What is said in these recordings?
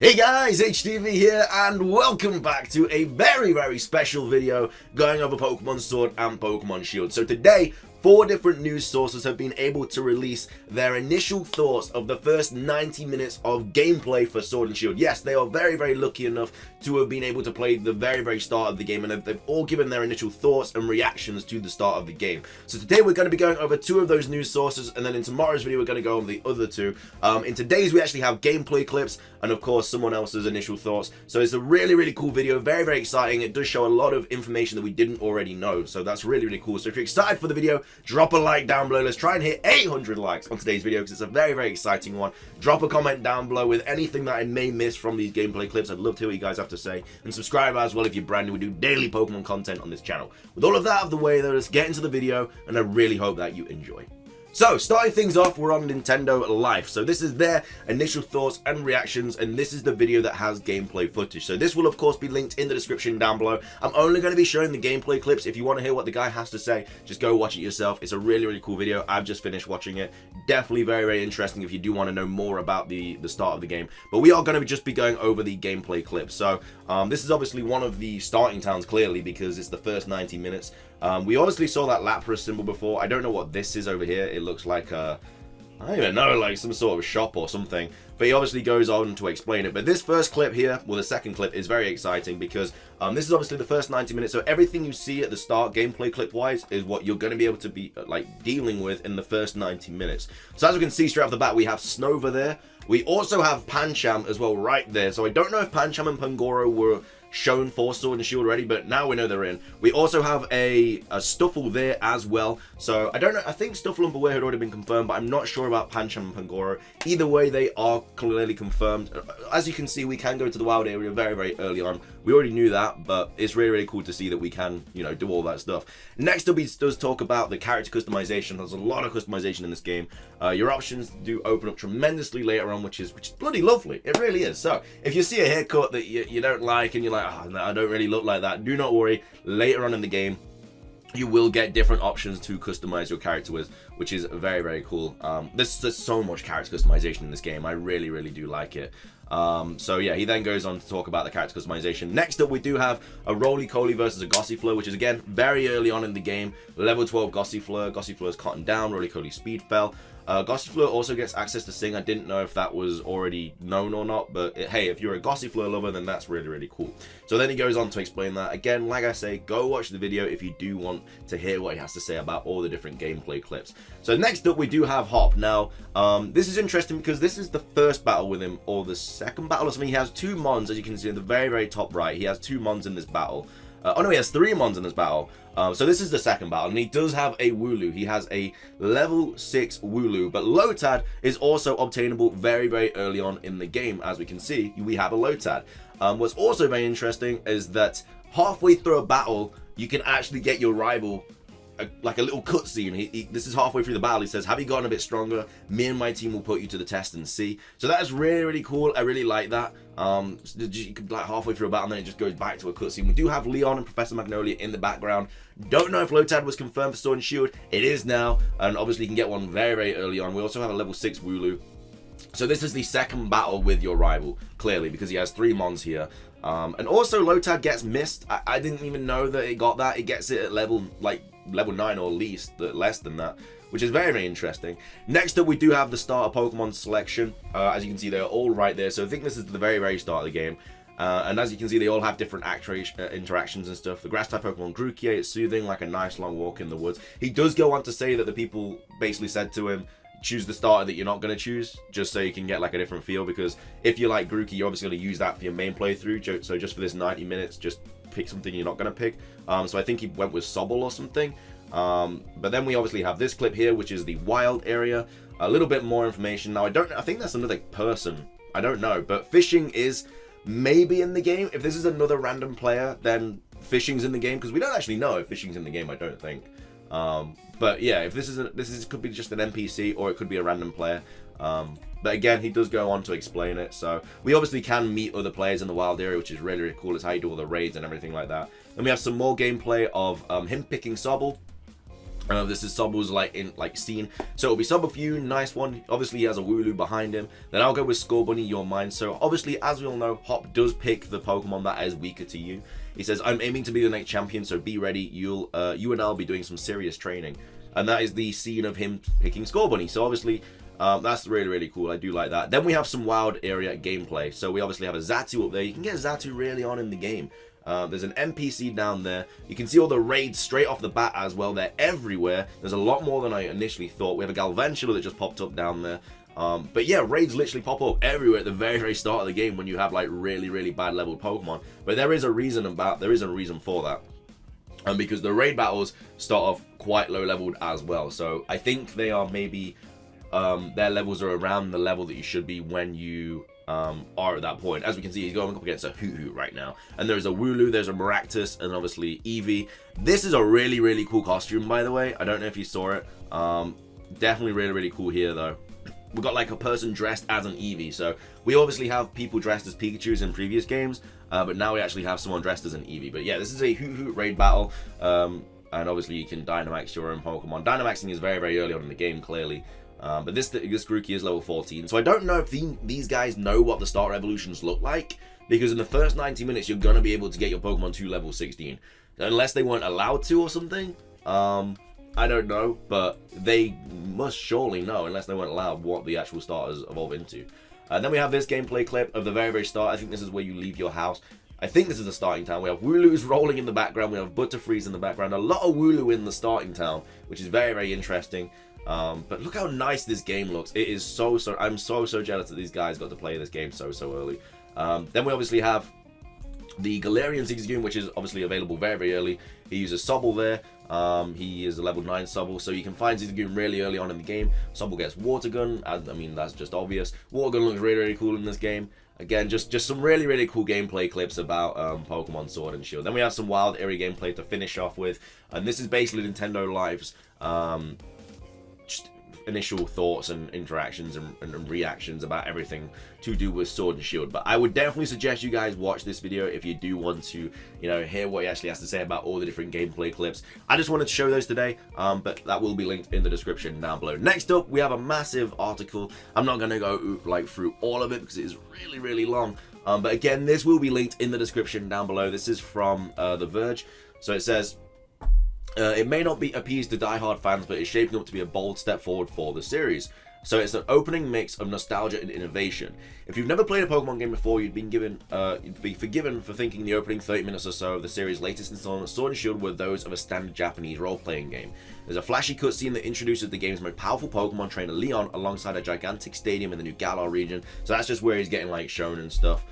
Hey guys, HDvee here, and welcome back to a very special video going over Pokemon Sword and Pokemon Shield. So today, 4 different news sources have been able to release their initial thoughts of the first 90 minutes of gameplay for Sword and Shield. Yes, they are very lucky enough to have been able to play the very start of the game, and they've all given their initial thoughts and reactions to the start of the game. So today we're going to be going over 2 of those news sources, and then in tomorrow's video we're going to go over the other 2. In today's we actually have gameplay clips, and of course someone else's initial thoughts. So it's a really cool video, very exciting. It does show a lot of information that we didn't already know, so that's really cool. So if you're excited for the video, drop a like down below. Let's try and hit 800 likes on today's video because it's a very exciting one. Drop a comment down below with anything that I may miss from these gameplay clips. I'd love to hear what you guys have to say, and subscribe as well if you're brand new. We do daily Pokemon content on this channel. With all of that out of the way though, let's get into the video, and I really hope that you enjoy. So, starting things off, we're on Nintendo Life. So this is their initial thoughts and reactions, and this is the video that has gameplay footage. So this will of course be linked in the description down below. I'm only going to be showing the gameplay clips. If you want to hear what the guy has to say, just go watch it yourself. It's a really cool video. I've just finished watching it. Definitely very interesting if you do want to know more about the start of the game. But we are going to just be going over the gameplay clips. So this is obviously one of the starting towns, clearly, because it's the first 90 minutes. We obviously saw that Lapras symbol before. I don't know what this is over here. It looks like I don't even know, like some sort of shop or something. But he obviously goes on to explain it. But this first clip here, well, the second clip, is very exciting because this is obviously the first 90 minutes. So everything you see at the start, gameplay clip-wise, is what you're going to be able to be like dealing with in the first 90 minutes. So as we can see straight off the bat, we have Snover there. We also have Pancham as well right there. So I don't know if Pancham and Pangoro were shown for Sword and Shield already, but now we know they're in. We also have a Stuffle there as well. So I don't know, I think Stuffle and Beware had already been confirmed, but I'm not sure about Pancham and Pangoro. Either way, they are clearly confirmed. As you can see, we can go to the wild area very early on. We already knew that, but it's really cool to see that we can, you know, do all that stuff. Next up, he does talk about the character customization. There's a lot of customization in this game. Your options do open up tremendously later on, which is bloody lovely. It really is. So if you see a haircut that you don't like and you're like, oh, no, I don't really look like that, do not worry. Later on in the game, you will get different options to customize your character with, which is very cool. There's so much character customization in this game. I really do like it. So yeah, he then goes on to talk about the character customization. Next up, we do have a Roly-Coly versus a Gossifleur, which is again very early on in the game. Level 12 Gossifleur. Gossifleur's cotton down. Roly-Coly speed fell. Gossifleur also gets access to Sing. I didn't know if that was already known or not, but hey, if you're a Gossifleur lover, then that's really cool. So then he goes on to explain that. Again, like I say, go watch the video if you do want to hear what he has to say about all the different gameplay clips. So next up, we do have Hop. Now, this is interesting because this is the first battle with him, or the second battle or something. He has 2 Mons, as you can see in the very top right. He has 2 Mons in this battle. Oh no, he has 3 Mons in this battle. So this is the second battle, and he does have a Wooloo. He has a level 6 Wooloo, but Lotad is also obtainable very early on in the game. As we can see, we have a Lotad. What's also very interesting is that halfway through a battle, you can actually get your rival like a little cutscene. This is halfway through the battle. He says, have you gotten a bit stronger? Me and my team will put you to the test and see. So that is really cool. I really like that. You could, like, halfway through a battle and then it just goes back to a cutscene. We do have Leon and Professor Magnolia in the background. Don't know if Lotad was confirmed for Sword and Shield. It is now, and obviously you can get one very early on. We also have a level 6 Wooloo. So this is the second battle with your rival, clearly, because he has 3 Mons here. And also Lotad gets missed. I didn't even know that it got that. It gets it at level 9 or least, less than that, which is very interesting. Next up, we do have the starter Pokemon selection. As you can see, they're all right there. So I think this is the very start of the game. And as you can see, they all have different interactions and stuff. The grass-type Pokemon Grookey, it's soothing, like a nice long walk in the woods. He does go on to say that the people basically said to him, choose the starter that you're not going to choose, just so you can get like a different feel, because if you like Grookey, you're obviously going to use that for your main playthrough. So just for this 90 minutes, just pick something you're not going to pick. So I think he went with Sobble or something. But then we obviously have this clip here, which is the wild area. A little bit more information. Now, I think that's another person. I don't know, but fishing is maybe in the game. If this is another random player, then fishing's in the game, because we don't actually know if fishing's in the game, I don't think. But yeah, if this could be just an NPC, or it could be a random player. But again, he does go on to explain it. So we obviously can meet other players in the wild area, which is really cool. It's how you do all the raids and everything like that. Then we have some more gameplay of him picking Sobble. This is Sobble's scene. So it'll be Sobblefew, nice one. Obviously he has a Wooloo behind him. Then I'll go with Scorbunny, Your Mind. So obviously, as we all know, Hop does pick the Pokemon that is weaker to you. He says, I'm aiming to be the next champion, so be ready. You and I'll be doing some serious training. And that is the scene of him picking Scorbunny. So obviously, that's really, really cool. I do like that. Then we have some wild area gameplay. So we obviously have a Xatu up there. You can get Xatu really on in the game. There's an NPC down there. You can see all the raids straight off the bat as well. They're everywhere. There's a lot more than I initially thought. We have a Galvantula that just popped up down there. But yeah, raids literally pop up everywhere at the very, very start of the game when you have like really, really bad leveled Pokemon. But there is a reason for that. Because the raid battles start off quite low leveled as well. So I think they are maybe their levels are around the level that you should be when you are at that point. As we can see, he's going up against a Hoothoot right now. And there's a Wooloo, there's a Maractus, and obviously Eevee. This is a really, really cool costume, by the way. I don't know if you saw it. Definitely really, really cool here, though. We've got like a person dressed as an Eevee. So we obviously have people dressed as Pikachus in previous games, but now we actually have someone dressed as an Eevee. But yeah, this is a Hoothoot raid battle. And obviously you can Dynamax your own Pokemon. Dynamaxing is very, very early on in the game, clearly. But this Grookey is level 14, so I don't know if these guys know what the starter evolutions look like, because in the first 90 minutes you're going to be able to get your Pokemon to level 16, unless they weren't allowed to or something. I don't know, but they must surely know, unless they weren't allowed, what the actual starters evolve into. Then we have this gameplay clip of the very, very start. I think this is where you leave your house. I think this is the starting town. We have Wooloos rolling in the background, we have Butterfrees in the background, a lot of Wooloo in the starting town, which is very, very interesting. But look how nice this game looks. It is I'm so jealous that these guys got to play this game so early. Then we obviously have the Galarian Zigzagoon, which is obviously available very, very early. He uses Sobble there. He is a level 9 Sobble, so you can find Zigzagoon really early on in the game. Sobble gets Water Gun. I mean, that's just obvious. Water Gun looks really, really cool in this game. Again, just some really, really cool gameplay clips about Pokemon Sword and Shield. Then we have some wild area gameplay to finish off with, and this is basically Nintendo Live's just initial thoughts and interactions and reactions about everything to do with Sword and Shield. But I would definitely suggest you guys watch this video if you do want to, hear what he actually has to say about all the different gameplay clips. I just wanted to show those today, but that will be linked in the description down below. Next up, we have a massive article. I'm not going to go through all of it because it is really, really long. But again, this will be linked in the description down below. This is from The Verge. So it says, it may not appease to die-hard fans, but it's shaping up to be a bold step forward for the series. So it's an opening mix of nostalgia and innovation. If you've never played a Pokemon game before, you'd be forgiven for thinking the opening 30 minutes or so of the series' latest installment, Sword and Shield, were those of a standard Japanese role-playing game. There's a flashy cutscene that introduces the game's most powerful Pokemon trainer, Leon, alongside a gigantic stadium in the new Galar region. So that's just where he's getting like shown and stuff.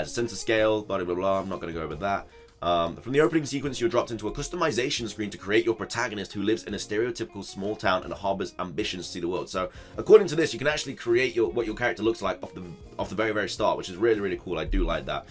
Center scale, blah blah blah. I'm not going to go over that. From the opening sequence, you're dropped into a customization screen to create your protagonist, who lives in a stereotypical small town and harbors ambitions to see the world. So, according to this, you can actually create what your character looks like off the very, very start, which is really, really cool. I do like that.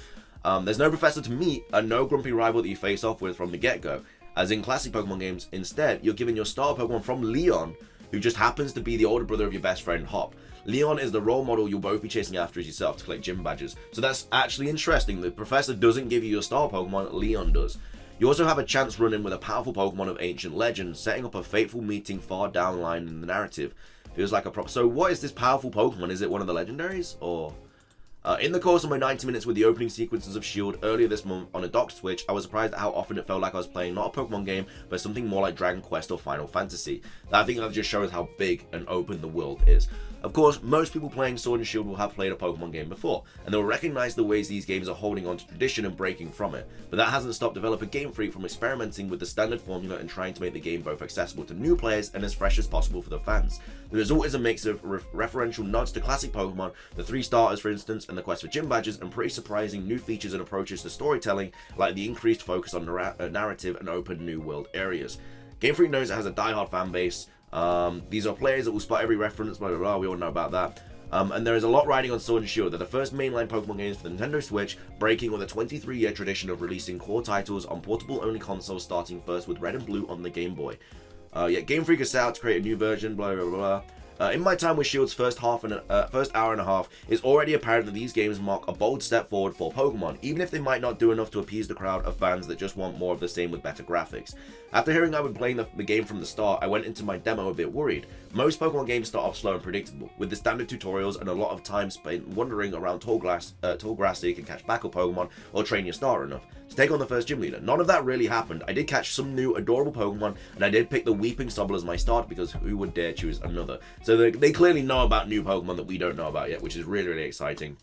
There's no professor to meet and no grumpy rival that you face off with from the get-go. As in classic Pokemon games, instead, you're given your star Pokemon from Leon, who just happens to be the older brother of your best friend, Hop. Leon is the role model you'll both be chasing after as yourself to collect gym badges. So that's actually interesting. The professor doesn't give you your star Pokemon, Leon does. You also have a chance run-in with a powerful Pokemon of ancient legend, setting up a fateful meeting far down the line in the narrative. Feels like a prop. So what is this powerful Pokemon? Is it one of the legendaries? Or... in the course of my 90 minutes with the opening sequences of Shield earlier this month on a docked Switch, I was surprised at how often it felt like I was playing not a Pokemon game, but something more like Dragon Quest or Final Fantasy. I think that just shows how big and open the world is. Of course, most people playing Sword and Shield will have played a Pokemon game before, and they'll recognize the ways these games are holding on to tradition and breaking from it. But that hasn't stopped developer Game Freak from experimenting with the standard formula and trying to make the game both accessible to new players and as fresh as possible for the fans. The result is a mix of referential nods to classic Pokemon, the 3 starters for instance, and the quest for gym badges, and pretty surprising new features and approaches to storytelling, like the increased focus on narrative and open new world areas. Game Freak knows it has a die-hard fan base. These are players that will spot every reference, blah blah blah, we all know about that. And there is a lot riding on Sword and Shield. They're the first mainline Pokemon games for the Nintendo Switch, breaking with a 23-year tradition of releasing core titles on portable-only consoles, starting first with Red and Blue on the Game Boy. Yet Game Freak has set out to create a new version, blah blah blah. In my time with Shield's first hour and a half, it's already apparent that these games mark a bold step forward for Pokemon, even if they might not do enough to appease the crowd of fans that just want more of the same with better graphics. After hearing I've been playing the game from the start, I went into my demo a bit worried. Most Pokemon games start off slow and predictable, with the standard tutorials and a lot of time spent wandering around tall grass so you can catch backup Pokemon or train your starter enough to take on the first gym leader. None of that really happened. I did catch some new adorable Pokemon, and I did pick the Weeping Sobble as my start because who would dare choose another? So they clearly know about new Pokemon that we don't know about yet, which is really, really exciting.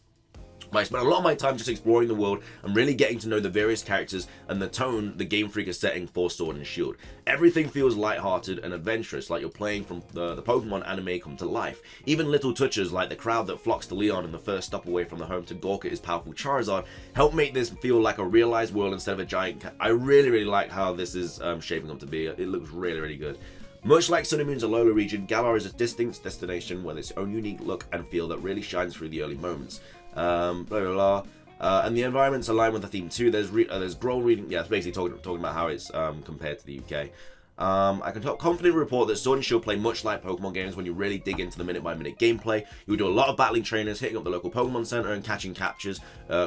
I spent a lot of my time just exploring the world and really getting to know the various characters and the tone the Game Freak is setting for Sword and Shield. Everything feels lighthearted and adventurous, like you're playing from the Pokemon anime come to life. Even little touches like the crowd that flocks to Leon in the first stop away from the home to gawk at his powerful Charizard help make this feel like a realized world instead of a giant I really, really like how this is shaping up to be. It looks really, really good. Much like Sun and Moon's Alola region, Galar is a distinct destination with its own unique look and feel that really shines through the early moments. Blah blah blah. And the environments align with the theme too. There's Growl reading. Yeah, it's basically talking about how it's compared to the UK. I can confidently report that Sword and Shield play much like Pokemon games when you really dig into the minute-by-minute gameplay. You do a lot of battling trainers, hitting up the local Pokemon Center, and catching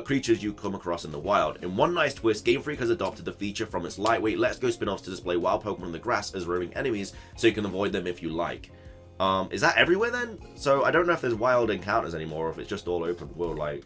creatures you come across in the wild. In one nice twist, Game Freak has adopted the feature from its lightweight Let's Go spin-offs to display wild Pokemon in the grass as roaming enemies, so you can avoid them if you like. Is that everywhere then? So I don't know if there's wild encounters anymore, or if it's just all open world like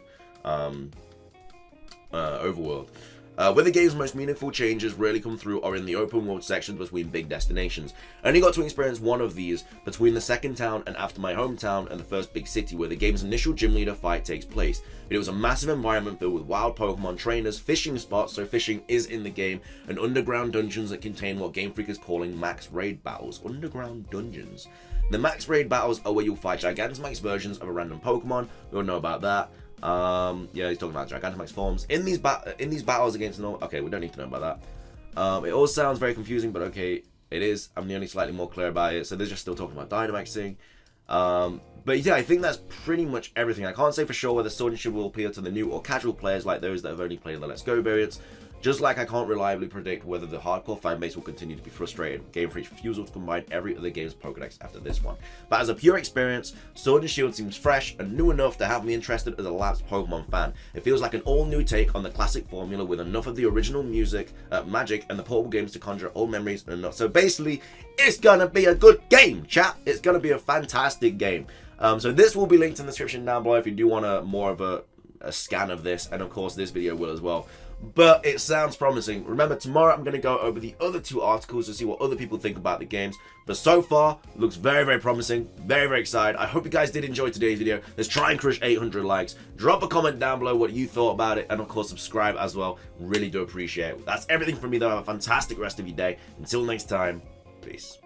Overworld. Where the game's most meaningful changes really come through are in the open world sections between big destinations. I only got to experience one of these between the second town and after my hometown and the first big city where the game's initial gym leader fight takes place. It was a massive environment filled with wild Pokemon trainers, fishing spots, so fishing is in the game, and underground dungeons that contain what Game Freak is calling max raid battles. Underground dungeons. The max raid battles are where you'll fight Gigantamax versions of a random Pokemon. We all know about that. Yeah, he's talking about Gigantamax forms. In these battles against normal... Okay, we don't need to know about that. It all sounds very confusing, but okay, it is. I'm the only slightly more clear about it. So they're just still talking about Dynamaxing. But yeah, I think that's pretty much everything. I can't say for sure whether Sword and Shield will appeal to the new or casual players like those that have only played the Let's Go variants. Just like I can't reliably predict whether the hardcore fanbase will continue to be frustrated with Game Freak's refusal to combine every other game's Pokedex after this one. But as a pure experience, Sword and Shield seems fresh and new enough to have me interested as a lapsed Pokemon fan. It feels like an all-new take on the classic formula with enough of the original magic and the portable games to conjure old memories and enough. So basically, it's gonna be a good game, chat. It's gonna be a fantastic game. So this will be linked in the description down below if you do want more of a scan of this, and of course this video will as well. But it sounds promising. Remember, tomorrow I'm going to go over the other two articles to see what other people think about the games. But so far, looks very, very promising. Very, very excited. I hope you guys did enjoy today's video. Let's try and crush 800 likes. Drop a comment down below what you thought about it. And of course, subscribe as well. Really do appreciate it. That's everything from me though. Have a fantastic rest of your day. Until next time, peace.